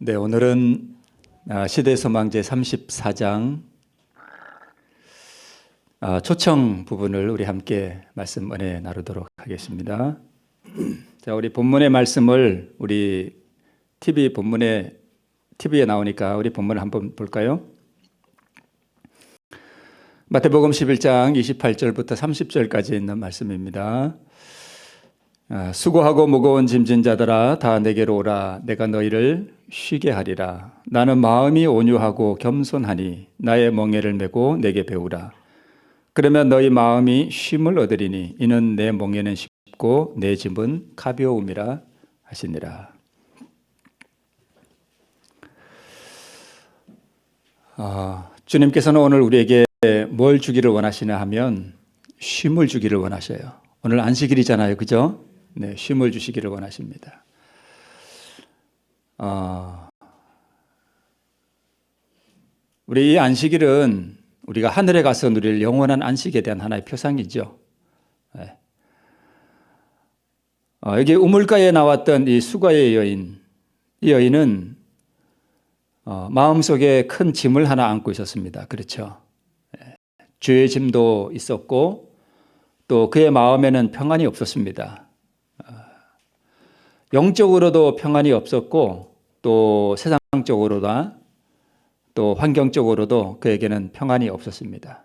네, 오늘은 시대소망 제34장 초청 부분을 우리 함께 말씀 은혜 나누도록 하겠습니다. 자, 우리 본문의 말씀을 우리 TV에 나오니까 우리 본문을 한번 볼까요? 마태복음 11장 28절부터 30절까지 있는 말씀입니다. 수고하고 무거운 짐진 자들아 다 내게로 오라. 내가 너희를 쉬게 하리라. 나는 마음이 온유하고 겸손하니 나의 멍에를 메고 내게 배우라. 그러면 너희 마음이 쉼을 얻으리니 이는 내 멍에는 쉽고 내 짐은 가벼움이라 하시니라. 주님께서는 오늘 우리에게 뭘 주기를 원하시나 하면 쉼을 주기를 원하셔요. 오늘 안식일이잖아요, 그죠? 네, 쉼을 주시기를 원하십니다. 우리 이 안식일은 우리가 하늘에 가서 누릴 영원한 안식에 대한 하나의 표상이죠. 네. 여기 우물가에 나왔던 이 수가의 여인, 이 여인은 마음속에 큰 짐을 하나 안고 있었습니다. 그렇죠? 네. 죄의 짐도 있었고 또 그의 마음에는 평안이 없었습니다. 영적으로도 평안이 없었고 또 세상적으로나 또 환경적으로도 그에게는 평안이 없었습니다.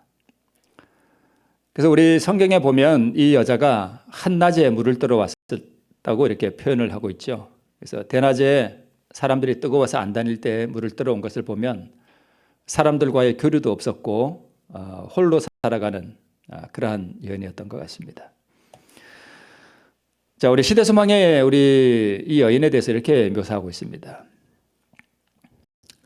그래서 우리 성경에 보면 이 여자가 한낮에 물을 뜨러 왔다고 이렇게 표현을 하고 있죠. 그래서 대낮에 사람들이 뜨거워서 안 다닐 때 물을 뜨러 온 것을 보면 사람들과의 교류도 없었고 홀로 살아가는 그러한 여인이었던 것 같습니다. 자, 우리 시대소망에 우리 이 여인에 대해서 이렇게 묘사하고 있습니다.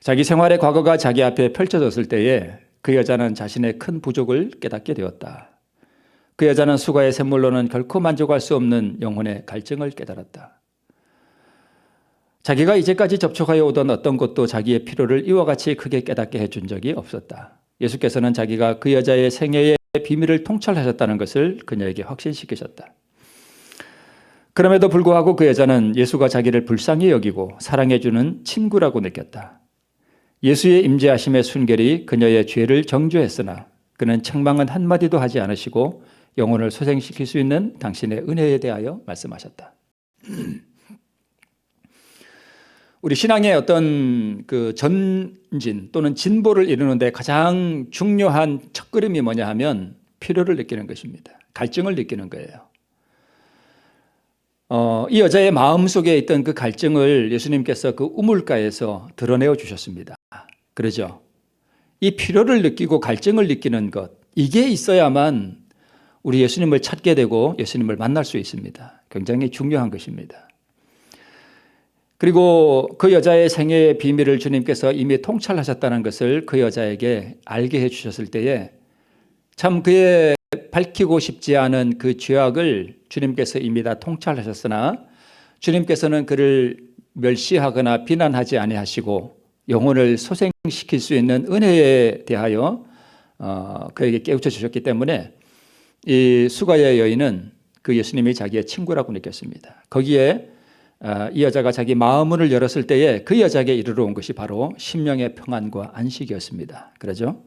자기 생활의 과거가 자기 앞에 펼쳐졌을 때에 그 여자는 자신의 큰 부족을 깨닫게 되었다. 그 여자는 수가의 샘물로는 결코 만족할 수 없는 영혼의 갈증을 깨달았다. 자기가 이제까지 접촉하여 오던 어떤 것도 자기의 필요를 이와 같이 크게 깨닫게 해준 적이 없었다. 예수께서는 자기가 그 여자의 생애의 비밀을 통찰하셨다는 것을 그녀에게 확신시키셨다. 그럼에도 불구하고 그 여자는 예수가 자기를 불쌍히 여기고 사랑해주는 친구라고 느꼈다. 예수의 임재하심의 순결이 그녀의 죄를 정죄했으나 그는 책망은 한마디도 하지 않으시고 영혼을 소생시킬 수 있는 당신의 은혜에 대하여 말씀하셨다. 우리 신앙의 어떤 그 전진 또는 진보를 이루는데 가장 중요한 첫걸음이 뭐냐 하면 필요를 느끼는 것입니다. 갈증을 느끼는 거예요. 이 여자의 마음속에 있던 그 갈증을 예수님께서 그 우물가에서 드러내어 주셨습니다. 그러죠? 이 필요를 느끼고 갈증을 느끼는 것, 이게 있어야만 우리 예수님을 찾게 되고 예수님을 만날 수 있습니다. 굉장히 중요한 것입니다. 그리고 그 여자의 생애의 비밀을 주님께서 이미 통찰하셨다는 것을 그 여자에게 알게 해주셨을 때에 참 그의 밝히고 싶지 않은 그 죄악을 주님께서 이미 다 통찰하셨으나 주님께서는 그를 멸시하거나 비난하지 아니하시고 영혼을 소생시킬 수 있는 은혜에 대하여 그에게 깨우쳐 주셨기 때문에 이 수가의 여인은 그 예수님이 자기의 친구라고 느꼈습니다. 거기에 이 여자가 자기 마음문을 열었을 때에 그 여자에게 이르러 온 것이 바로 심령의 평안과 안식이었습니다. 그러죠?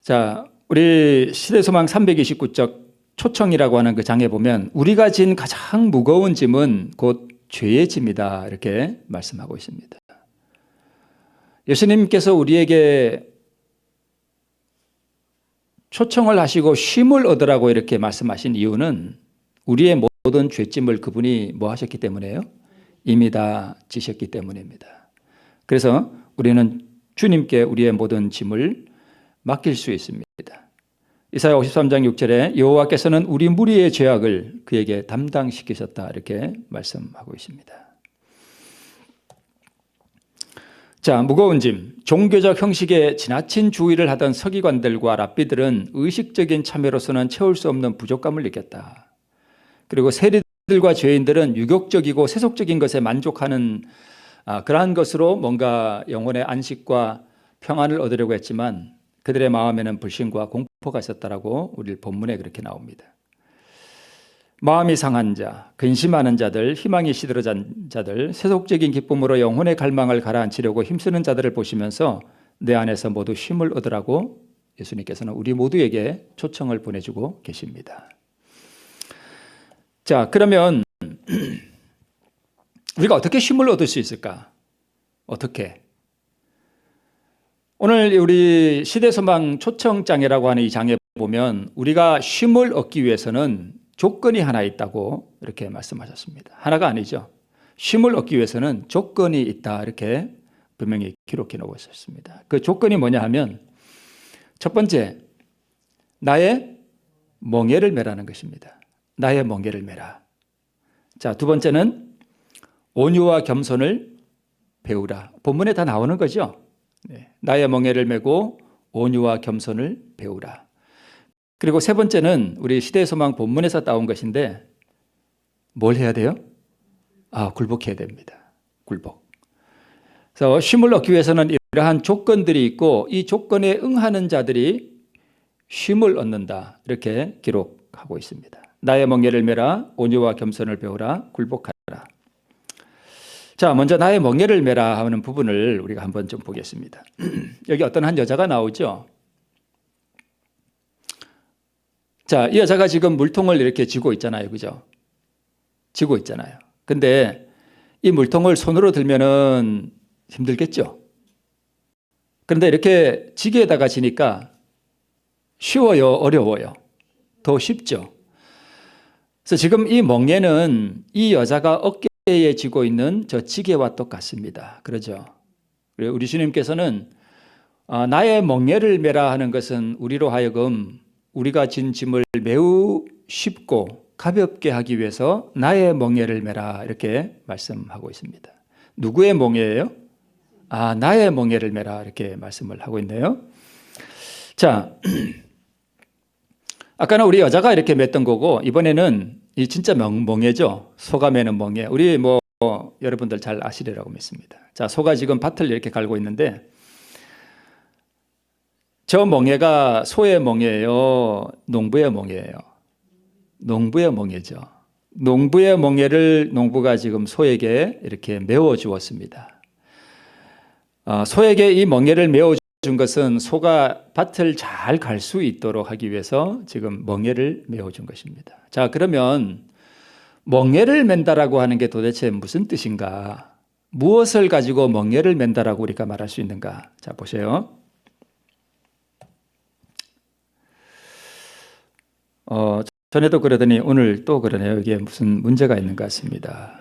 자, 우리 시대소망 329쪽 초청이라고 하는 그 장에 보면 우리가 진 가장 무거운 짐은 곧 죄의 짐이다 이렇게 말씀하고 있습니다. 예수님께서 우리에게 초청을 하시고 쉼을 얻으라고 이렇게 말씀하신 이유는 우리의 모든 죄짐을 그분이 뭐 하셨기 때문에요? 이미 다 지셨기 때문입니다. 그래서 우리는 주님께 우리의 모든 짐을 맡길 수 있습니다. 이사야 53장 6절에 여호와께서는 우리 무리의 죄악을 그에게 담당시키셨다 이렇게 말씀하고 있습니다. 자, 무거운 짐. 종교적 형식에 지나친 주의를 하던 서기관들과 랍비들은 의식적인 참여로서는 채울 수 없는 부족감을 느꼈다. 그리고 세리들과 죄인들은 유격적이고 세속적인 것에 만족하는 그러한 것으로 뭔가 영혼의 안식과 평안을 얻으려고 했지만 그들의 마음에는 불신과 공포가 있었다라고 우리 본문에 그렇게 나옵니다. 마음이 상한 자, 근심하는 자들, 희망이 시들어진 자들, 세속적인 기쁨으로 영혼의 갈망을 가라앉히려고 힘쓰는 자들을 보시면서 내 안에서 모두 쉼을 얻으라고 예수님께서는 우리 모두에게 초청을 보내주고 계십니다. 자, 그러면 우리가 어떻게 쉼을 얻을 수 있을까? 어떻게? 오늘 우리 시대소망 초청장애라고 하는 이 장에 보면 우리가 쉼을 얻기 위해서는 조건이 하나 있다고 이렇게 말씀하셨습니다. 하나가 아니죠. 쉼을 얻기 위해서는 조건이 있다 이렇게 분명히 기록해 놓고 있었습니다. 그 조건이 뭐냐 하면 첫 번째, 나의 멍에를 매라는 것입니다. 나의 멍에를 매라. 자, 두 번째는 온유와 겸손을 배우라. 본문에 다 나오는 거죠. 네. 나의 멍에를 메고 온유와 겸손을 배우라. 그리고 세 번째는 우리 시대소망 본문에서 따온 것인데 뭘 해야 돼요? 굴복해야 됩니다. 굴복. 그래서 쉼을 얻기 위해서는 이러한 조건들이 있고 이 조건에 응하는 자들이 쉼을 얻는다. 이렇게 기록하고 있습니다. 나의 멍에를 메라, 온유와 겸손을 배우라, 굴복하라. 자, 먼저 나의 멍에를 메라 하는 부분을 우리가 한번 좀 보겠습니다. 여기 어떤 한 여자가 나오죠. 자, 이 여자가 지금 물통을 이렇게 쥐고 있잖아요. 그죠? 쥐고 있잖아요. 근데 이 물통을 손으로 들면은 힘들겠죠? 그런데 이렇게 지게에다가 지니까 쉬워요? 어려워요? 더 쉽죠? 그래서 지금 이 멍에는 이 여자가 어깨에 쥐고 있는 저 지게와 똑같습니다. 그러죠? 우리 주님께서는 나의 멍에를 메라 하는 것은 우리로 하여금 우리가 진 짐을 매우 쉽고 가볍게 하기 위해서 나의 멍에를 메라 이렇게 말씀하고 있습니다. 누구의 멍에예요? 나의 멍에를 메라 이렇게 말씀을 하고 있네요. 자, 아까는 우리 여자가 이렇게 맸던 거고 이번에는 이 진짜 멍에죠. 소가 매는 멍에. 우리 여러분들 잘 아시리라고 믿습니다. 자, 소가 지금 밭을 이렇게 갈고 있는데 저 멍에가 소의 멍에예요? 농부의 멍에예요? 농부의 멍에죠. 농부의 멍에를 농부가 지금 소에게 이렇게 메워 주었습니다. 소에게 이 멍에를 메워 준 것은 소가 밭을 잘 갈 수 있도록 하기 위해서 지금 멍에를 메워 준 것입니다. 자, 그러면 멍에를 맨다라고 하는 게 도대체 무슨 뜻인가? 무엇을 가지고 멍에를 맨다라고 우리가 말할 수 있는가? 자, 보세요. 전에도 그러더니 오늘 또 그러네요. 이게 무슨 문제가 있는 것 같습니다.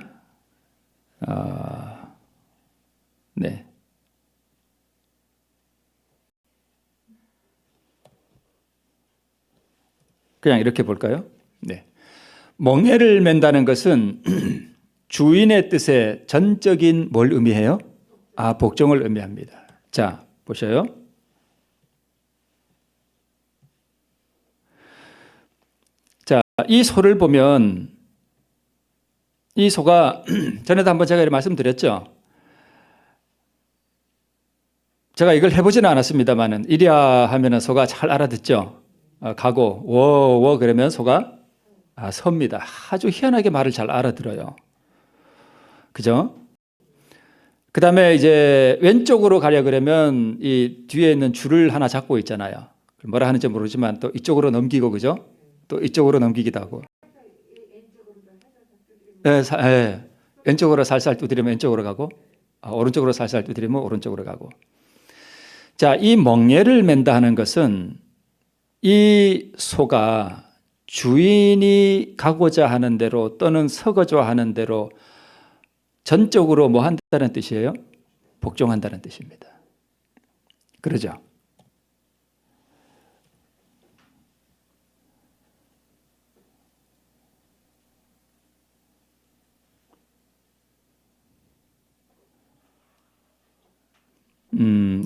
네. 그냥 이렇게 볼까요? 네. 멍에를 맨다는 것은 주인의 뜻에 전적인 뭘 의미해요? 복종을 의미합니다. 자, 보셔요. 이 소를 보면 이 소가 전에도 한번 제가 말씀드렸죠. 제가 이걸 해보지는 않았습니다만은 이리야 하면은 소가 잘 알아듣죠. 가고 워 그러면 소가 섭니다. 아주 희한하게 말을 잘 알아들어요. 그죠? 그 다음에 이제 왼쪽으로 가려 그러면 이 뒤에 있는 줄을 하나 잡고 있잖아요. 뭐라 하는지 모르지만 또 이쪽으로 넘기고 그죠? 또 이쪽으로 넘기기도 하고. 네, 왼쪽으로 살살 두드리면 왼쪽으로 가고 오른쪽으로 살살 두드리면 오른쪽으로 가고. 자, 이 멍에를 맨다 하는 것은 이 소가 주인이 가고자 하는 대로 또는 서고자 하는 대로 전적으로 뭐 한다는 뜻이에요? 복종한다는 뜻입니다. 그러죠?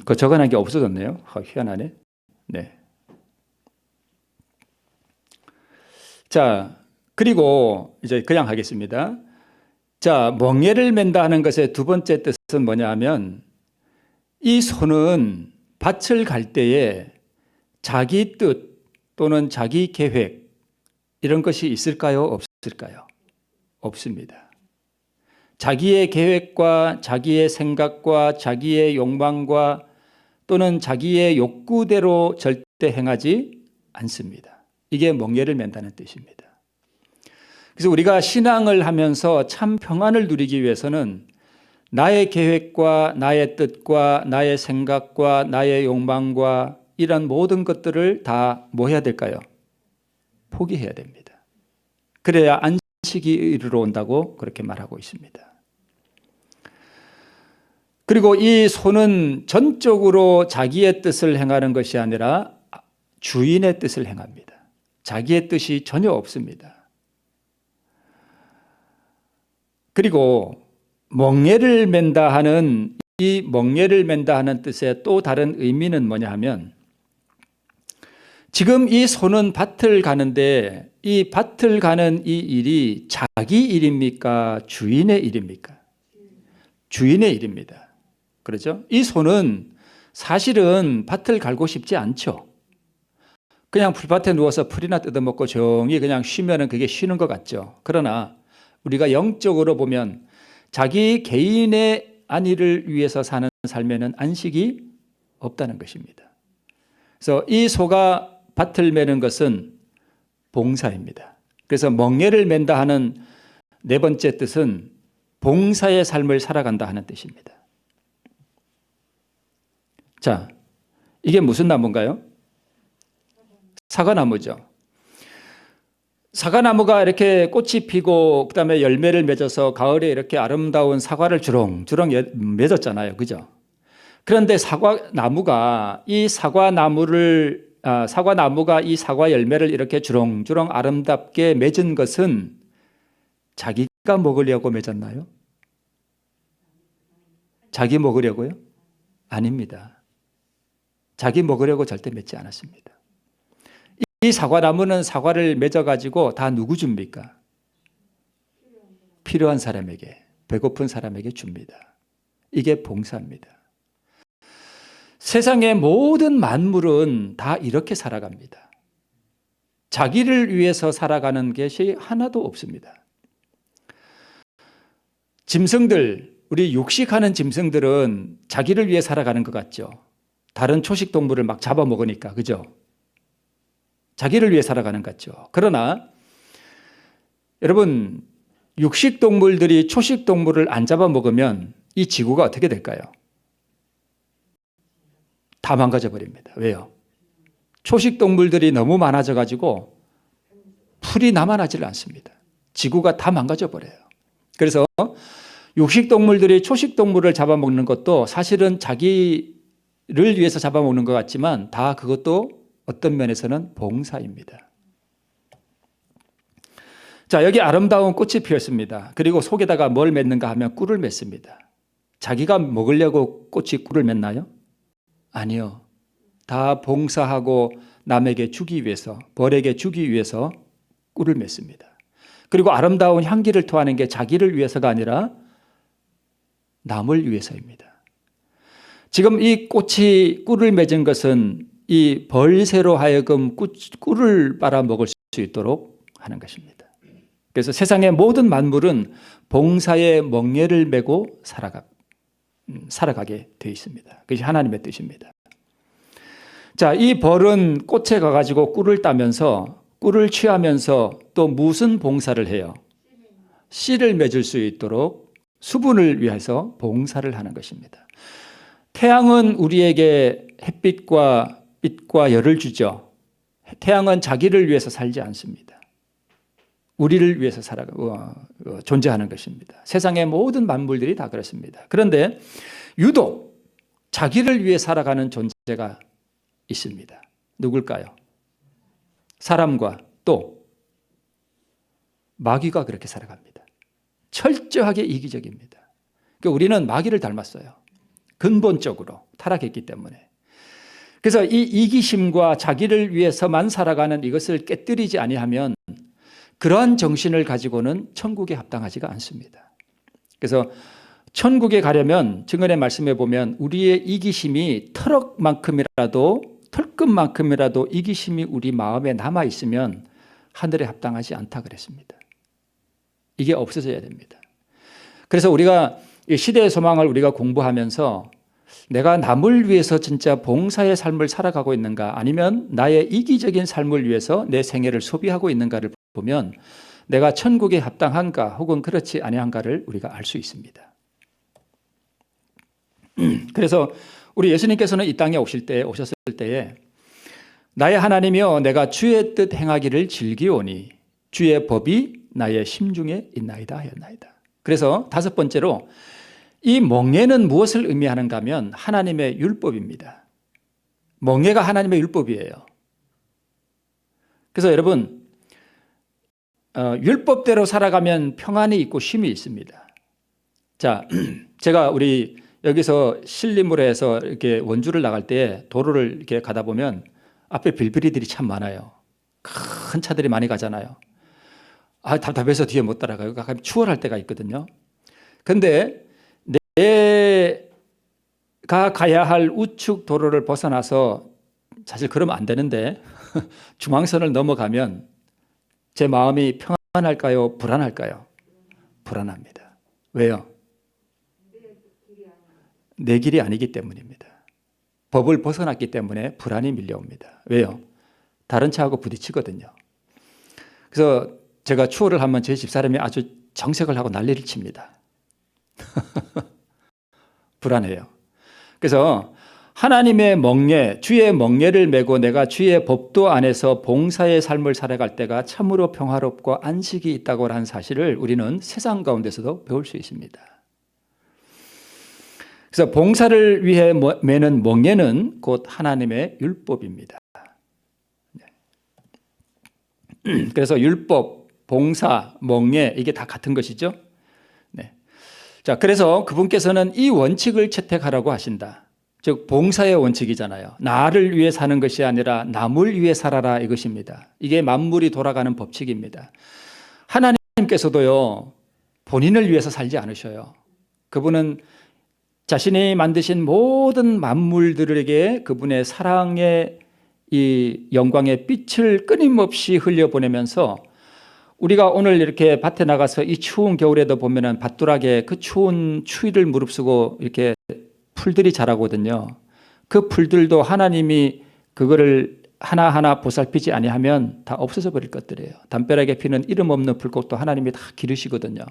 그 적어놓은 게 없어졌네요. 희한하네. 네. 자, 그리고 이제 그냥 하겠습니다. 자, 멍에를 맨다 하는 것의 두 번째 뜻은 뭐냐 하면 이 소는 밭을 갈 때에 자기 뜻 또는 자기 계획 이런 것이 있을까요? 있을까요? 없습니다. 자기의 계획과 자기의 생각과 자기의 욕망과 또는 자기의 욕구대로 절대 행하지 않습니다. 이게 멍에를 맨다는 뜻입니다. 그래서 우리가 신앙을 하면서 참 평안을 누리기 위해서는 나의 계획과 나의 뜻과 나의 생각과 나의 욕망과 이런 모든 것들을 다 뭐 해야 될까요? 포기해야 됩니다. 그래야 안식이 이르러 온다고 그렇게 말하고 있습니다. 그리고 이 소는 전적으로 자기의 뜻을 행하는 것이 아니라 주인의 뜻을 행합니다. 자기의 뜻이 전혀 없습니다. 그리고 멍에를 맨다 하는 이 멍에를 맨다 하는 뜻의 또 다른 의미는 뭐냐 하면 지금 이 소는 밭을 가는데 이 밭을 가는 이 일이 자기 일입니까? 주인의 일입니까? 주인의 일입니다. 그렇죠? 이 소는 사실은 밭을 갈고 싶지 않죠. 그냥 풀밭에 누워서 풀이나 뜯어먹고 조용히 그냥 쉬면은 그게 쉬는 것 같죠. 그러나 우리가 영적으로 보면 자기 개인의 안위를 위해서 사는 삶에는 안식이 없다는 것입니다. 그래서 이 소가 밭을 매는 것은 봉사입니다. 그래서 멍에를 맨다 하는 네 번째 뜻은 봉사의 삶을 살아간다 하는 뜻입니다. 자, 이게 무슨 나무인가요? 사과나무죠. 사과나무가 이렇게 꽃이 피고 그다음에 열매를 맺어서 가을에 이렇게 아름다운 사과를 주렁주렁 맺었잖아요. 그죠? 그런데 사과나무가 이 사과 열매를 이렇게 주렁주렁 아름답게 맺은 것은 자기가 먹으려고 맺었나요? 자기 먹으려고요? 아닙니다. 자기 먹으려고 절대 맺지 않았습니다. 이 사과나무는 사과를 맺어가지고 다 누구 줍니까? 필요한 사람에게, 배고픈 사람에게 줍니다. 이게 봉사입니다. 세상의 모든 만물은 다 이렇게 살아갑니다. 자기를 위해서 살아가는 것이 하나도 없습니다. 짐승들, 우리 육식하는 짐승들은 자기를 위해 살아가는 것 같죠. 다른 초식 동물을 막 잡아먹으니까, 그죠? 자기를 위해 살아가는 것 같죠. 그러나 여러분, 육식 동물들이 초식 동물을 안 잡아먹으면 이 지구가 어떻게 될까요? 다 망가져 버립니다. 왜요? 초식 동물들이 너무 많아져 가지고 풀이 남아나질 않습니다. 지구가 다 망가져 버려요. 그래서 육식 동물들이 초식 동물을 잡아먹는 것도 사실은 자기를 위해서 잡아먹는 것 같지만 다 그것도 어떤 면에서는 봉사입니다. 자, 여기 아름다운 꽃이 피었습니다. 그리고 속에다가 뭘 맺는가 하면 꿀을 맺습니다. 자기가 먹으려고 꽃이 꿀을 맺나요? 아니요. 다 봉사하고 남에게 주기 위해서, 벌에게 주기 위해서 꿀을 맺습니다. 그리고 아름다운 향기를 토하는 게 자기를 위해서가 아니라 남을 위해서입니다. 지금 이 꽃이 꿀을 맺은 것은 이 벌새로 하여금 꿀을 빨아먹을 수 있도록 하는 것입니다. 그래서 세상의 모든 만물은 봉사의 멍에를 메고 살아가게 되어 있습니다. 그것이 하나님의 뜻입니다. 자, 이 벌은 꽃에 가가지고 꿀을 따면서 꿀을 취하면서 또 무슨 봉사를 해요? 씨를 맺을 수 있도록 수분을 위해서 봉사를 하는 것입니다. 태양은 우리에게 햇빛과 빛과 열을 주죠. 태양은 자기를 위해서 살지 않습니다. 우리를 위해서 존재하는 것입니다. 세상의 모든 만물들이 다 그렇습니다. 그런데 유독 자기를 위해 살아가는 존재가 있습니다. 누굴까요? 사람과 또 마귀가 그렇게 살아갑니다. 철저하게 이기적입니다. 그러니까 우리는 마귀를 닮았어요. 근본적으로 타락했기 때문에. 그래서 이 이기심과 자기를 위해서만 살아가는 이것을 깨뜨리지 아니하면 그러한 정신을 가지고는 천국에 합당하지가 않습니다. 그래서 천국에 가려면 증언의 말씀에 보면 우리의 이기심이 털끝만큼이라도 이기심이 우리 마음에 남아있으면 하늘에 합당하지 않다 그랬습니다. 이게 없어져야 됩니다. 그래서 우리가 이 시대의 소망을 우리가 공부하면서 내가 남을 위해서 진짜 봉사의 삶을 살아가고 있는가, 아니면 나의 이기적인 삶을 위해서 내 생애를 소비하고 있는가를 보면 내가 천국에 합당한가 혹은 그렇지 아니한가를 우리가 알 수 있습니다. 그래서 우리 예수님께서는 이 땅에 오셨을 때에 나의 하나님이여 내가 주의 뜻 행하기를 즐기오니 주의 법이 나의 심중에 있나이다 하였나이다. 그래서 다섯 번째로 이 멍에는 무엇을 의미하는가 하면 하나님의 율법입니다. 멍에가 하나님의 율법이에요. 그래서 여러분 율법대로 살아가면 평안이 있고 쉼이 있습니다. 자, 제가 우리 여기서 신림으로 해서 이렇게 원주를 나갈 때 도로를 이렇게 가다 보면 앞에 빌빌이들이 참 많아요. 큰 차들이 많이 가잖아요. 답답해서 뒤에 못 따라가요. 가끔 추월할 때가 있거든요. 근데 내가 가야 할 우측 도로를 벗어나서 사실 그러면 안 되는데 중앙선을 넘어가면 제 마음이 평안할까요? 불안할까요? 불안합니다. 왜요? 내 길이 아니기 때문입니다. 법을 벗어났기 때문에 불안이 밀려옵니다. 왜요? 다른 차하고 부딪히거든요. 그래서 제가 추월을 하면 제 집사람이 아주 정색을 하고 난리를 칩니다. 불안해요. 그래서 하나님의 멍에, 주의 멍에를 메고 내가 주의 법도 안에서 봉사의 삶을 살아갈 때가 참으로 평화롭고 안식이 있다고 하는 사실을 우리는 세상 가운데서도 배울 수 있습니다. 그래서 봉사를 위해 매는 멍에는 곧 하나님의 율법입니다. 그래서 율법, 봉사, 멍에 이게 다 같은 것이죠. 네. 자, 그래서 그분께서는 이 원칙을 채택하라고 하신다. 즉 봉사의 원칙이잖아요. 나를 위해 사는 것이 아니라 남을 위해 살아라 이것입니다. 이게 만물이 돌아가는 법칙입니다. 하나님께서도요 본인을 위해서 살지 않으셔요. 그분은 자신이 만드신 모든 만물들에게 그분의 사랑의 이 영광의 빛을 끊임없이 흘려보내면서 우리가 오늘 이렇게 밭에 나가서 이 추운 겨울에도 보면은 밭두락에 그 추운 추위를 무릅쓰고 이렇게 풀들이 자라거든요. 그 풀들도 하나님이 그거를 하나하나 보살피지 아니하면 다 없어져 버릴 것들이에요. 담벼락에 피는 이름 없는 풀꽃도 하나님이 다 기르시거든요.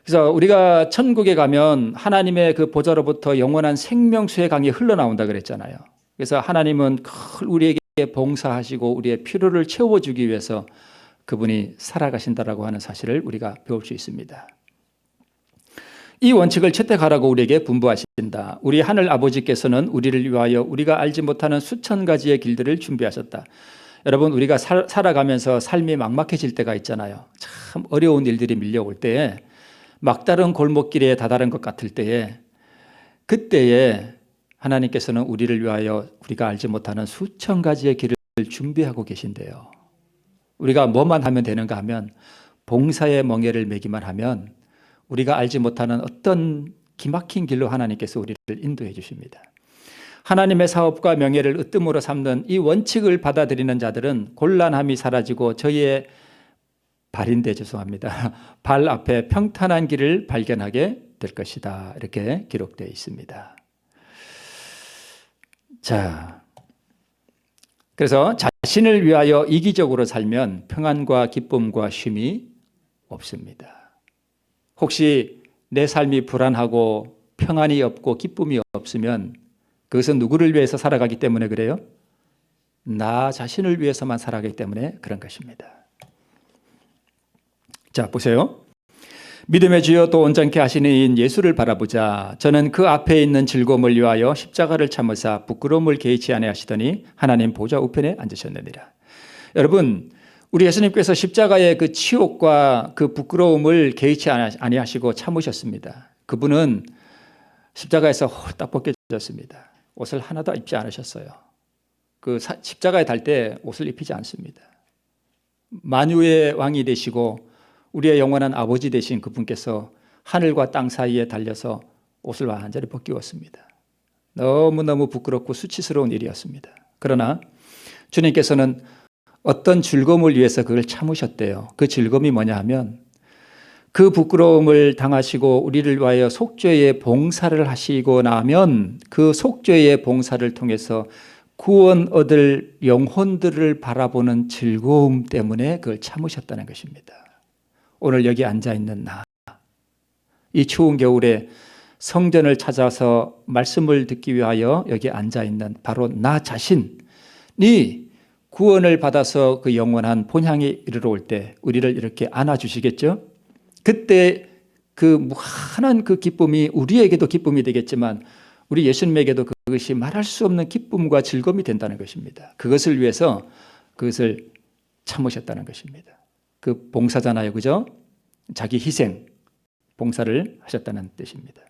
그래서 우리가 천국에 가면 하나님의 그 보좌로부터 영원한 생명수의 강이 흘러나온다 그랬잖아요. 그래서 하나님은 우리에게 봉사하시고 우리의 필요를 채워주기 위해서 그분이 살아가신다라고 하는 사실을 우리가 배울 수 있습니다. 이 원칙을 채택하라고 우리에게 분부하신다. 우리 하늘 아버지께서는 우리를 위하여 우리가 알지 못하는 수천 가지의 길들을 준비하셨다. 여러분 우리가 살아가면서 삶이 막막해질 때가 있잖아요. 참 어려운 일들이 밀려올 때에 막다른 골목길에 다다른 것 같을 때에 그때에 하나님께서는 우리를 위하여 우리가 알지 못하는 수천 가지의 길을 준비하고 계신대요. 우리가 뭐만 하면 되는가 하면 봉사의 멍에를 매기만 하면 우리가 알지 못하는 어떤 기막힌 길로 하나님께서 우리를 인도해 주십니다. 하나님의 사업과 명예를 으뜸으로 삼는 이 원칙을 받아들이는 자들은 곤란함이 사라지고 저희의 발 앞에 평탄한 길을 발견하게 될 것이다. 이렇게 기록되어 있습니다. 자, 그래서 자신을 위하여 이기적으로 살면 평안과 기쁨과 쉼이 없습니다. 혹시 내 삶이 불안하고 평안이 없고 기쁨이 없으면 그것은 누구를 위해서 살아가기 때문에 그래요? 나 자신을 위해서만 살아가기 때문에 그런 것입니다. 자, 보세요. 믿음의 주여 또 온전케 하시는 이인 예수를 바라보자. 저는 그 앞에 있는 즐거움을 위하여 십자가를 참으사 부끄러움을 개의치 아니하시더니 하나님 보좌 우편에 앉으셨느니라. 여러분, 우리 예수님께서 십자가의 그 치욕과 그 부끄러움을 개의치 아니하시고 참으셨습니다. 그분은 십자가에서 홀딱 벗겨졌습니다. 옷을 하나도 입지 않으셨어요. 그 십자가에 달 때 옷을 입히지 않습니다. 만유의 왕이 되시고 우리의 영원한 아버지 되신 그분께서 하늘과 땅 사이에 달려서 옷을 완전히 벗기웠습니다. 너무너무 부끄럽고 수치스러운 일이었습니다. 그러나 주님께서는 어떤 즐거움을 위해서 그걸 참으셨대요. 그 즐거움이 뭐냐 하면 그 부끄러움을 당하시고 우리를 위하여 속죄의 봉사를 하시고 나면 그 속죄의 봉사를 통해서 구원 얻을 영혼들을 바라보는 즐거움 때문에 그걸 참으셨다는 것입니다. 오늘 여기 앉아있는 나, 이 추운 겨울에 성전을 찾아서 말씀을 듣기 위하여 여기 앉아있는 바로 나 자신이 구원을 받아서 그 영원한 본향에 이르러 올 때 우리를 이렇게 안아주시겠죠? 그때 그 무한한 그 기쁨이 우리에게도 기쁨이 되겠지만 우리 예수님에게도 그것이 말할 수 없는 기쁨과 즐거움이 된다는 것입니다. 그것을 위해서 그것을 참으셨다는 것입니다. 그 봉사잖아요, 그죠? 자기 희생, 봉사를 하셨다는 뜻입니다.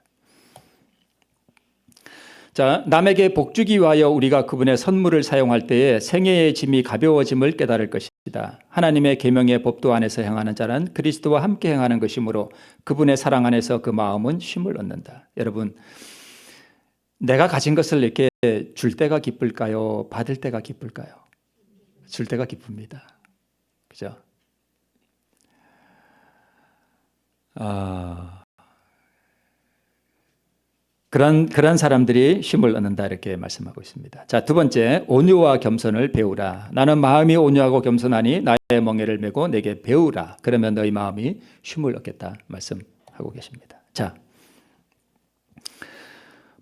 자, 남에게 복주기 위하여 우리가 그분의 선물을 사용할 때에 생애의 짐이 가벼워짐을 깨달을 것이다. 하나님의 계명의 법도 안에서 행하는 자는 그리스도와 함께 행하는 것이므로 그분의 사랑 안에서 그 마음은 쉼을 얻는다. 여러분, 내가 가진 것을 이렇게 줄 때가 기쁠까요? 받을 때가 기쁠까요? 줄 때가 기쁩니다. 그죠? 그런 사람들이 쉼을 얻는다 이렇게 말씀하고 있습니다. 자, 두 번째, 온유와 겸손을 배우라. 나는 마음이 온유하고 겸손하니 나의 멍에를 메고 내게 배우라. 그러면 너희 마음이 쉼을 얻겠다 말씀하고 계십니다. 자,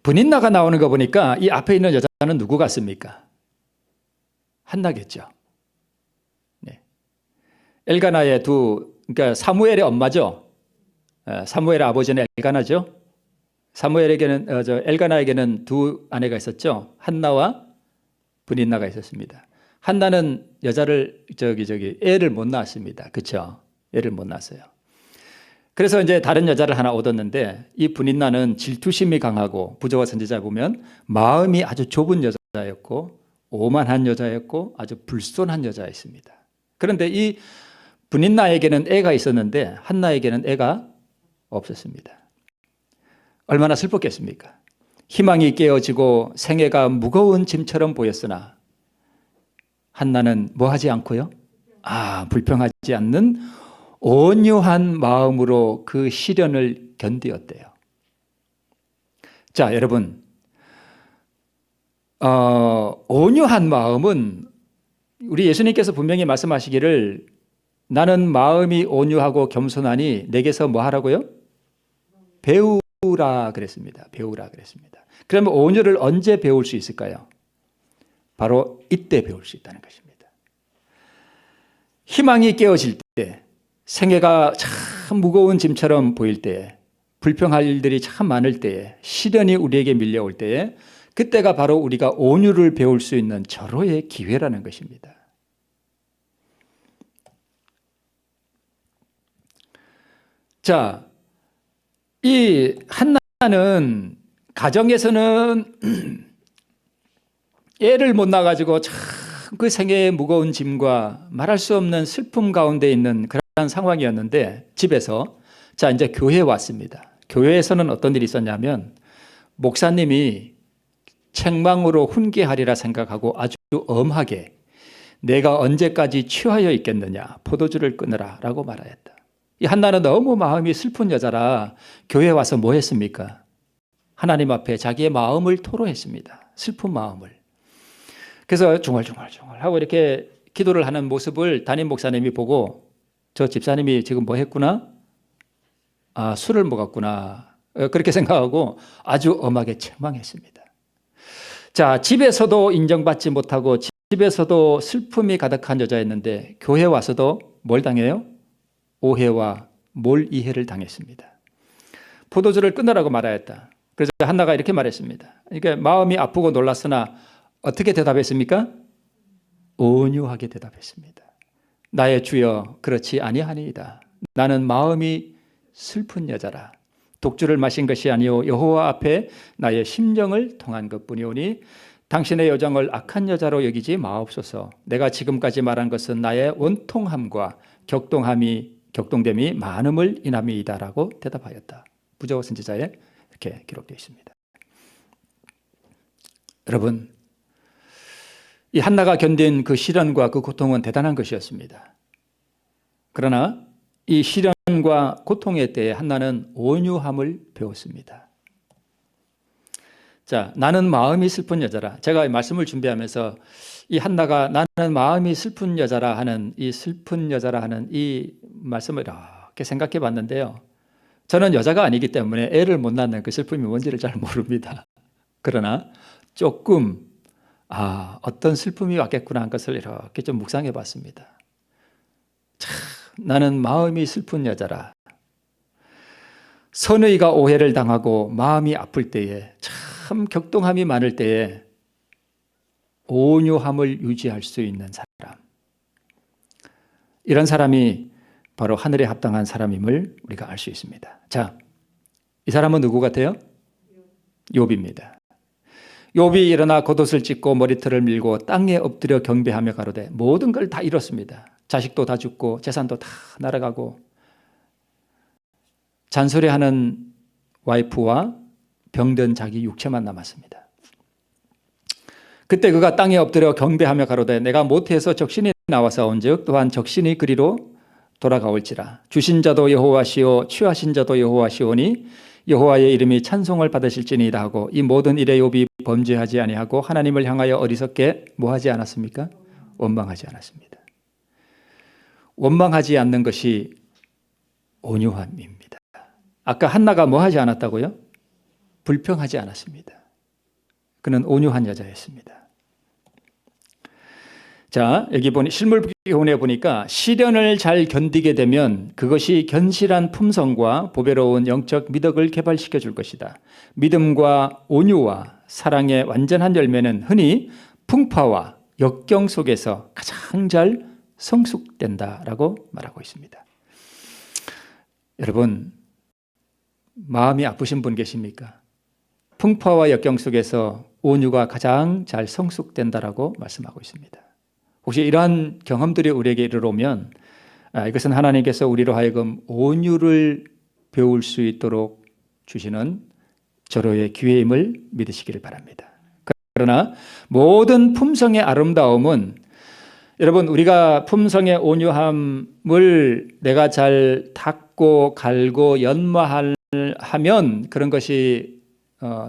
분인나가 나오는 거 보니까 이 앞에 있는 여자는 누구 같습니까? 한나겠죠. 네. 엘가나의 그러니까 사무엘의 엄마죠. 사무엘의 아버지는 엘가나죠. 사무엘에게는 엘가나에게는 두 아내가 있었죠. 한나와 분인나가 있었습니다. 한나는 여자를 애를 못 낳았습니다. 그렇죠? 애를 못 낳았어요. 그래서 이제 다른 여자를 하나 얻었는데 이 분인나는 질투심이 강하고 부조와 선지자 보면 마음이 아주 좁은 여자였고 오만한 여자였고 아주 불손한 여자였습니다. 그런데 이 분인나에게는 애가 있었는데 한나에게는 애가 없었습니다. 얼마나 슬펐겠습니까? 희망이 깨어지고 생애가 무거운 짐처럼 보였으나 한나는 뭐 하지 않고요? 불평하지 않는 온유한 마음으로 그 시련을 견디었대요. 자, 여러분, 온유한 마음은 우리 예수님께서 분명히 말씀하시기를 나는 마음이 온유하고 겸손하니 내게서 뭐 하라고요? 배우라 그랬습니다. 배우라 그랬습니다. 그러면 온유를 언제 배울 수 있을까요? 바로 이때 배울 수 있다는 것입니다. 희망이 깨어질 때, 생애가 참 무거운 짐처럼 보일 때에, 불평할 일들이 참 많을 때에, 시련이 우리에게 밀려올 때에 그때가 바로 우리가 온유를 배울 수 있는 절호의 기회라는 것입니다. 자, 이 한나는 가정에서는 애를 못 낳아가지고 참 그 생애의 무거운 짐과 말할 수 없는 슬픔 가운데 있는 그런 상황이었는데 집에서 자 이제 교회에 왔습니다. 교회에서는 어떤 일이 있었냐면 목사님이 책망으로 훈계하리라 생각하고 아주 엄하게 내가 언제까지 취하여 있겠느냐 포도주를 끊으라 라고 말하였다. 이 한나는 너무 마음이 슬픈 여자라 교회에 와서 뭐 했습니까? 하나님 앞에 자기의 마음을 토로했습니다. 슬픈 마음을. 그래서 중얼중얼 하고 이렇게 기도를 하는 모습을 담임 목사님이 보고 저 집사님이 지금 뭐 했구나? 술을 먹었구나. 그렇게 생각하고 아주 엄하게 책망했습니다. 자, 집에서도 인정받지 못하고 집에서도 슬픔이 가득한 여자였는데 교회 와서도 뭘 당해요? 오해와 몰이해를 당했습니다. 포도주를 끊으라고 말하였다. 그래서 한나가 이렇게 말했습니다. 그러니까 마음이 아프고 놀랐으나 어떻게 대답했습니까? 온유하게 대답했습니다. 나의 주여 그렇지 아니하니이다. 나는 마음이 슬픈 여자라. 독주를 마신 것이 아니오 여호와 앞에 나의 심령을 통한 것뿐이오니 당신의 여정을 악한 여자로 여기지 마옵소서. 내가 지금까지 말한 것은 나의 원통함과 격동됨이 많음을 인함이다라고 대답하였다. 부조 선지자에 이렇게 기록되어 있습니다. 여러분, 이 한나가 견딘 그 시련과 그 고통은 대단한 것이었습니다. 그러나 이 시련과 슬픔과 고통의 때에 한나는 온유함을 배웠습니다. 자, 나는 마음이 슬픈 여자라. 제가 말씀을 준비하면서 이 한나가 나는 마음이 슬픈 여자라 하는 이 슬픈 여자라 하는 이 말씀을 이렇게 생각해 봤는데요. 저는 여자가 아니기 때문에 애를 못 낳는 그 슬픔이 뭔지를 잘 모릅니다. 그러나 조금 어떤 슬픔이 왔겠구나 한 것을 이렇게 좀 묵상해 봤습니다. 참, 나는 마음이 슬픈 여자라. 선의가 오해를 당하고 마음이 아플 때에, 참 격동함이 많을 때에 온유함을 유지할 수 있는 사람, 이런 사람이 바로 하늘에 합당한 사람임을 우리가 알 수 있습니다. 자, 이 사람은 누구 같아요? 욥입니다. 욥이 일어나 겉옷을 찢고 머리털을 밀고 땅에 엎드려 경배하며 가로되 모든 걸 다 잃었습니다. 자식도 다 죽고 재산도 다 날아가고 잔소리하는 와이프와 병든 자기 육체만 남았습니다. 그때 그가 땅에 엎드려 경배하며 가로되 내가 모태에서 적신이 나와사온즉 또한 적신이 그리로 돌아가올지라. 주신 자도 여호와시오 취하신 자도 여호와시오니 여호와의 이름이 찬송을 받으실지니이다 하고 이 모든 일에 욥이 범죄하지 아니하고 하나님을 향하여 어리석게 뭐하지 않았습니까? 원망하지 않았습니다. 원망하지 않는 것이 온유함입니다. 아까 한나가 뭐하지 않았다고요? 불평하지 않았습니다. 그는 온유한 여자였습니다. 자, 여기 보니 실물교훈에 보니까 시련을 잘 견디게 되면 그것이 견실한 품성과 보배로운 영적 미덕을 개발시켜 줄 것이다. 믿음과 온유와 사랑의 완전한 열매는 흔히 풍파와 역경 속에서 가장 잘 성숙된다라고 말하고 있습니다. 여러분, 마음이 아프신 분 계십니까? 풍파와 역경 속에서 온유가 가장 잘 성숙된다라고 말씀하고 있습니다. 혹시 이러한 경험들이 우리에게 이르러오면 이것은 하나님께서 우리로 하여금 온유를 배울 수 있도록 주시는 절호의 기회임을 믿으시기를 바랍니다. 그러나 모든 품성의 아름다움은 여러분, 우리가 품성의 온유함을 내가 잘 닦고 갈고 연마하면 그런 것이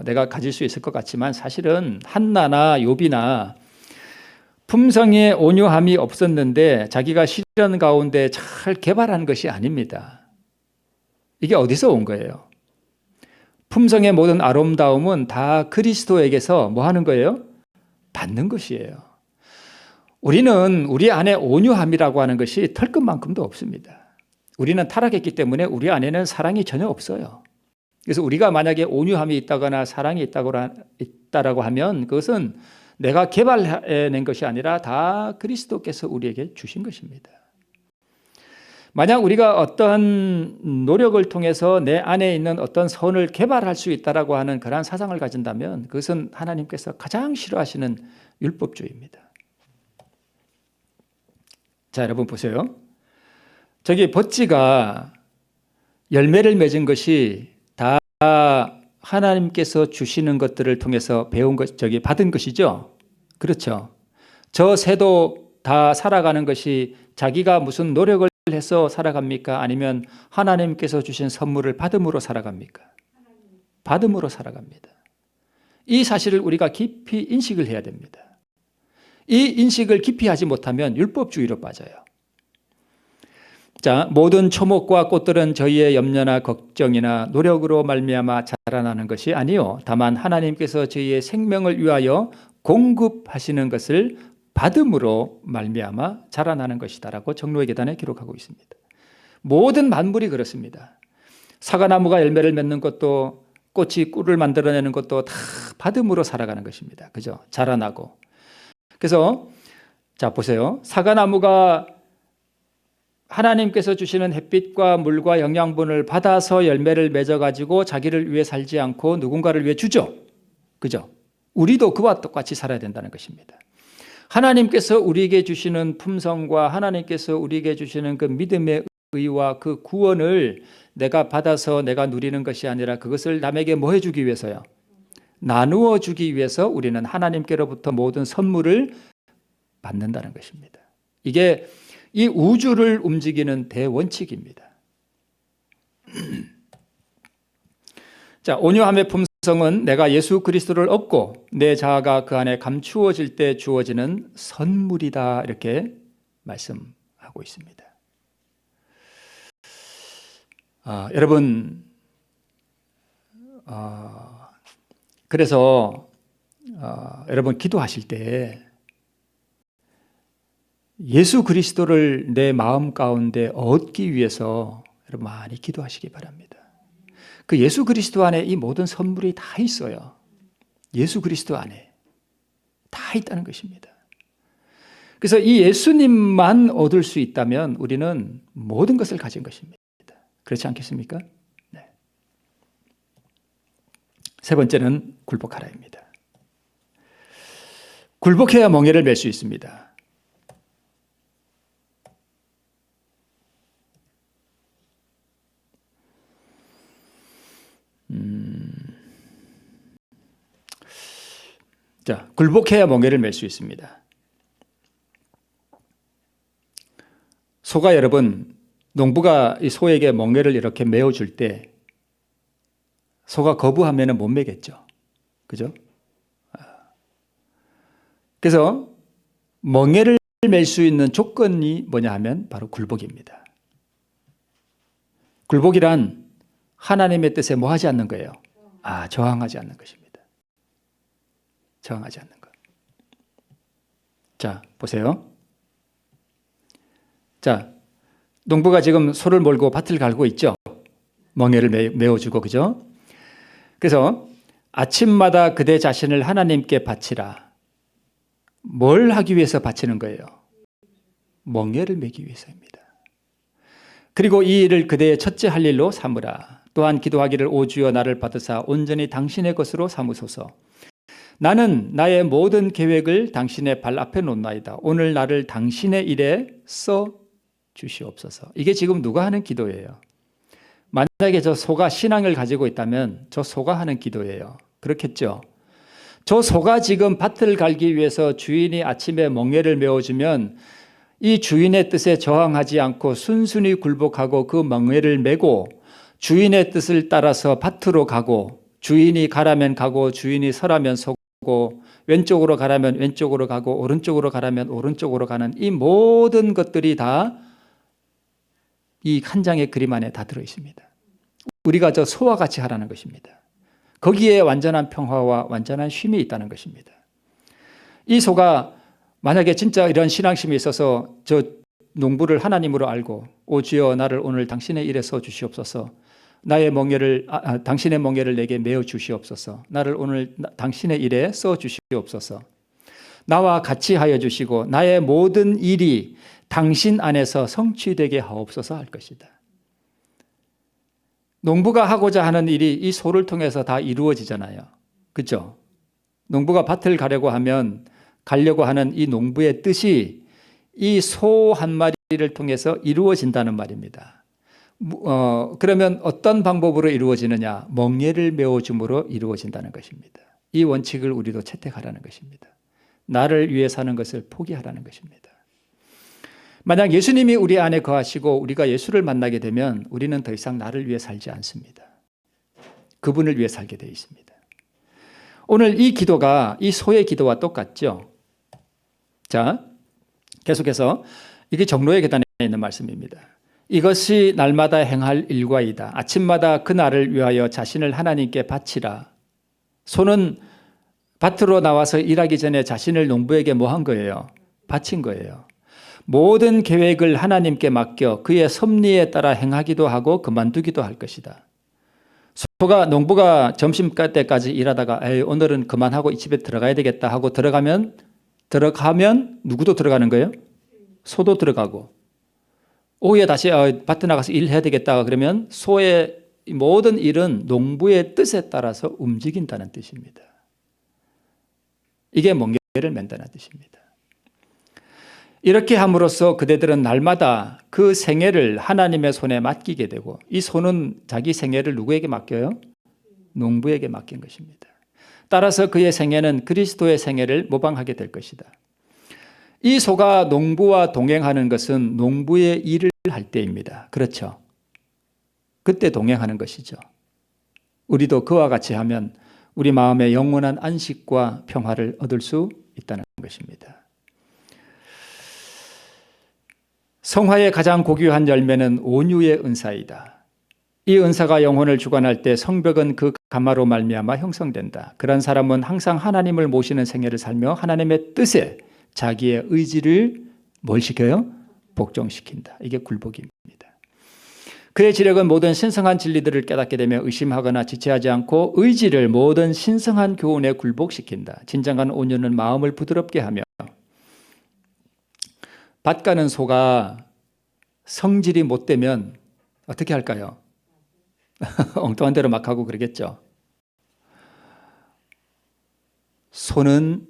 내가 가질 수 있을 것 같지만 사실은 한나나 욥이나 품성의 온유함이 없었는데 자기가 시련 가운데 잘 개발한 것이 아닙니다. 이게 어디서 온 거예요? 품성의 모든 아름다움은 다 그리스도에게서 뭐 하는 거예요? 받는 것이에요. 우리는 우리 안에 온유함이라고 하는 것이 털끝만큼도 없습니다. 우리는 타락했기 때문에 우리 안에는 사랑이 전혀 없어요. 그래서 우리가 만약에 온유함이 있다거나 사랑이 있다라고 하면 그것은 내가 개발해낸 것이 아니라 다 그리스도께서 우리에게 주신 것입니다. 만약 우리가 어떠한 노력을 통해서 내 안에 있는 어떤 선을 개발할 수 있다라고 하는 그러한 사상을 가진다면 그것은 하나님께서 가장 싫어하시는 율법주의입니다. 자, 여러분 보세요. 저기 버찌가 열매를 맺은 것이 다 하나님께서 주시는 것들을 통해서 배운 것, 받은 것이죠. 그렇죠. 저 새도 다 살아가는 것이 자기가 무슨 노력을 해서 살아갑니까? 아니면 하나님께서 주신 선물을 받음으로 살아갑니까? 받음으로 살아갑니다. 이 사실을 우리가 깊이 인식을 해야 됩니다. 이 인식을 깊이 하지 못하면 율법주의로 빠져요. 자, 모든 초목과 꽃들은 저희의 염려나 걱정이나 노력으로 말미암아 자라나는 것이 아니요 다만 하나님께서 저희의 생명을 위하여 공급하시는 것을 받음으로 말미암아 자라나는 것이다라고 정로의 계단에 기록하고 있습니다. 모든 만물이 그렇습니다. 사과나무가 열매를 맺는 것도 꽃이 꿀을 만들어내는 것도 다 받음으로 살아가는 것입니다. 그죠? 자라나고. 그래서 자 보세요. 사과나무가 하나님께서 주시는 햇빛과 물과 영양분을 받아서 열매를 맺어가지고 자기를 위해 살지 않고 누군가를 위해 주죠. 그죠? 우리도 그와 똑같이 살아야 된다는 것입니다. 하나님께서 우리에게 주시는 품성과 하나님께서 우리에게 주시는 그 믿음의 의와 그 구원을 내가 받아서 내가 누리는 것이 아니라 그것을 남에게 뭐 해주기 위해서요? 나누어 주기 위해서 우리는 하나님께로부터 모든 선물을 받는다는 것입니다. 이게 이 우주를 움직이는 대원칙입니다. 자, 온유함의 품성은 내가 예수 그리스도를 얻고 내 자아가 그 안에 감추어질 때 주어지는 선물이다, 이렇게 말씀하고 있습니다. 여러분, 그래서 여러분 기도하실 때 예수 그리스도를 내 마음 가운데 얻기 위해서 여러분 많이 기도하시기 바랍니다. 그 예수 그리스도 안에 이 모든 선물이 다 있어요. 예수 그리스도 안에 다 있다는 것입니다. 그래서 이 예수님만 얻을 수 있다면 우리는 모든 것을 가진 것입니다. 그렇지 않겠습니까? 네. 세 번째는 굴복하라입니다. 굴복해야 멍에를 맬 수 있습니다. 자, 굴복해야 멍에를 맬 수 있습니다. 소가 여러분, 농부가 이 소에게 멍에를 이렇게 메어줄 때 소가 거부하면 못 매겠죠. 그죠? 그래서 멍에를 맬 수 있는 조건이 뭐냐 하면 바로 굴복입니다. 굴복이란 하나님의 뜻에 뭐 하지 않는 거예요? 저항하지 않는 것입니다. 저항하지 않는 것. 자, 보세요. 자, 농부가 지금 소를 몰고 밭을 갈고 있죠. 멍에를 메어주고, 그죠? 그래서 아침마다 그대 자신을 하나님께 바치라. 뭘 하기 위해서 바치는 거예요? 멍에를 메기 위해서입니다. 그리고 이 일을 그대의 첫째 할 일로 삼으라. 또한 기도하기를 오 주여 나를 받으사 온전히 당신의 것으로 삼으소서. 나는 나의 모든 계획을 당신의 발 앞에 놓나이다. 오늘 나를 당신의 일에 써 주시옵소서. 이게 지금 누가 하는 기도예요? 만약에 저 소가 신앙을 가지고 있다면 저 소가 하는 기도예요. 그렇겠죠? 저 소가 지금 밭을 갈기 위해서 주인이 아침에 멍에를 메어주면 이 주인의 뜻에 저항하지 않고 순순히 굴복하고 그 멍에를 메고 주인의 뜻을 따라서 밭으로 가고, 주인이 가라면 가고 주인이 서라면 서고, 왼쪽으로 가라면 왼쪽으로 가고 오른쪽으로 가라면 오른쪽으로 가는 이 모든 것들이 다 이 한 장의 그림 안에 다 들어있습니다. 우리가 저 소와 같이 하라는 것입니다. 거기에 완전한 평화와 완전한 쉼이 있다는 것입니다. 이 소가 만약에 진짜 이런 신앙심이 있어서 저 농부를 하나님으로 알고 오 주여 나를 오늘 당신의 일에 써 주시옵소서. 나의 멍에를 당신의 멍에를 내게 메어 주시옵소서. 나를 오늘 당신의 일에 써 주시옵소서. 나와 같이 하여 주시고 나의 모든 일이 당신 안에서 성취되게 하옵소서 할 것이다. 농부가 하고자 하는 일이 이 소를 통해서 다 이루어지잖아요. 그렇죠? 농부가 밭을 가려고 하는 이 농부의 뜻이 이 소 한 마리를 통해서 이루어진다는 말입니다. 그러면 어떤 방법으로 이루어지느냐? 멍에를 메어줌으로 이루어진다는 것입니다. 이 원칙을 우리도 채택하라는 것입니다. 나를 위해 사는 것을 포기하라는 것입니다. 만약 예수님이 우리 안에 거하시고 우리가 예수를 만나게 되면 우리는 더 이상 나를 위해 살지 않습니다. 그분을 위해 살게 되어 있습니다. 오늘 이 기도가 이 소의 기도와 똑같죠. 자, 계속해서 이게 정로의 계단에 있는 말씀입니다. 이것이 날마다 행할 일과이다. 아침마다 그 날을 위하여 자신을 하나님께 바치라. 소는 밭으로 나와서 일하기 전에 자신을 농부에게 뭐 한 거예요? 바친 거예요. 모든 계획을 하나님께 맡겨 그의 섭리에 따라 행하기도 하고 그만두기도 할 것이다. 농부가 점심 때까지 일하다가 오늘은 그만하고 이 집에 들어가야 되겠다 하고 들어가면 누구도 들어가는 거예요? 소도 들어가고, 오후에 다시 밭에 나가서 일해야 되겠다 그러면 소의 모든 일은 농부의 뜻에 따라서 움직인다는 뜻입니다. 이게 멍에를 맨다는 뜻입니다. 이렇게 함으로써 그대들은 날마다 그 생애를 하나님의 손에 맡기게 되고, 이 소는 자기 생애를 누구에게 맡겨요? 농부에게 맡긴 것입니다. 따라서 그의 생애는 그리스도의 생애를 모방하게 될 것이다. 이 소가 농부와 동행하는 것은 농부의 일을 할 때입니다. 그렇죠? 그때 동행하는 것이죠. 우리도 그와 같이 하면 우리 마음의 영원한 안식과 평화를 얻을 수 있다는 것입니다. 성화의 가장 고귀한 열매는 온유의 은사이다. 이 은사가 영혼을 주관할 때 성벽은 그 감화로 말미암아 형성된다. 그런 사람은 항상 하나님을 모시는 생애를 살며 하나님의 뜻에 자기의 의지를 뭘 시켜요? 복종시킨다. 이게 굴복입니다. 그의 지력은 모든 신성한 진리들을 깨닫게 되며 의심하거나 지체하지 않고 의지를 모든 신성한 교훈에 굴복시킨다. 진정한 온유는 마음을 부드럽게 하며 밭 가는 소가 성질이 못 되면 어떻게 할까요? 엉뚱한 대로 막 하고 그러겠죠. 소는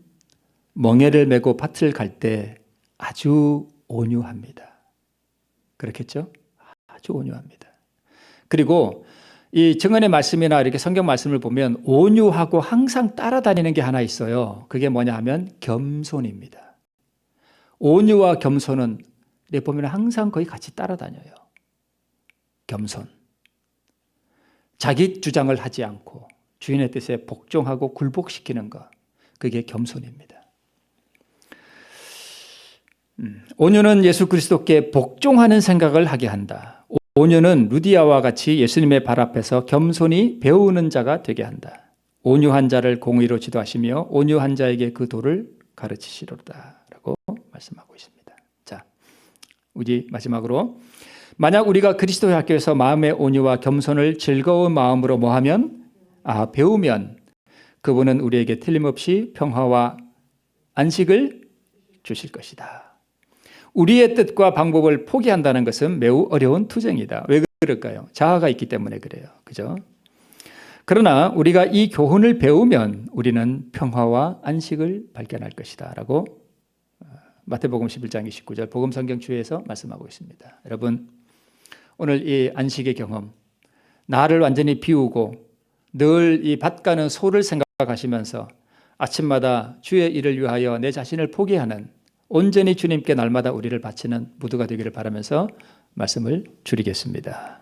멍에를 메고 밭을 갈 때 아주 온유합니다. 그렇겠죠? 아주 온유합니다. 그리고 이 증언의 말씀이나 이렇게 성경 말씀을 보면 온유하고 항상 따라다니는 게 하나 있어요. 그게 뭐냐 하면 겸손입니다. 온유와 겸손은 보면 항상 거의 같이 따라다녀요. 겸손. 자기 주장을 하지 않고 주인의 뜻에 복종하고 굴복시키는 것, 그게 겸손입니다. 온유는 예수 그리스도께 복종하는 생각을 하게 한다. 온유는 루디아와 같이 예수님의 발 앞에서 겸손히 배우는 자가 되게 한다. 온유한 자를 공의로 지도하시며 온유한 자에게 그 도를 가르치시로다 라고 말씀하고 있습니다. 자, 우리 마지막으로 만약 우리가 그리스도의 학교에서 마음의 온유와 겸손을 즐거운 마음으로 뭐하면? 배우면 그분은 우리에게 틀림없이 평화와 안식을 주실 것이다. 우리의 뜻과 방법을 포기한다는 것은 매우 어려운 투쟁이다. 왜 그럴까요? 자아가 있기 때문에 그래요. 그죠? 그러나 우리가 이 교훈을 배우면 우리는 평화와 안식을 발견할 것이다 라고 마태복음 11장 29절 복음성경 주에서 말씀하고 있습니다. 여러분, 오늘 이 안식의 경험, 나를 완전히 비우고 늘 이 밭 가는 소를 생각하시면서 아침마다 주의 일을 위하여 내 자신을 포기하는 온전히 주님께 날마다 우리를 바치는 모두가 되기를 바라면서 말씀을 줄이겠습니다.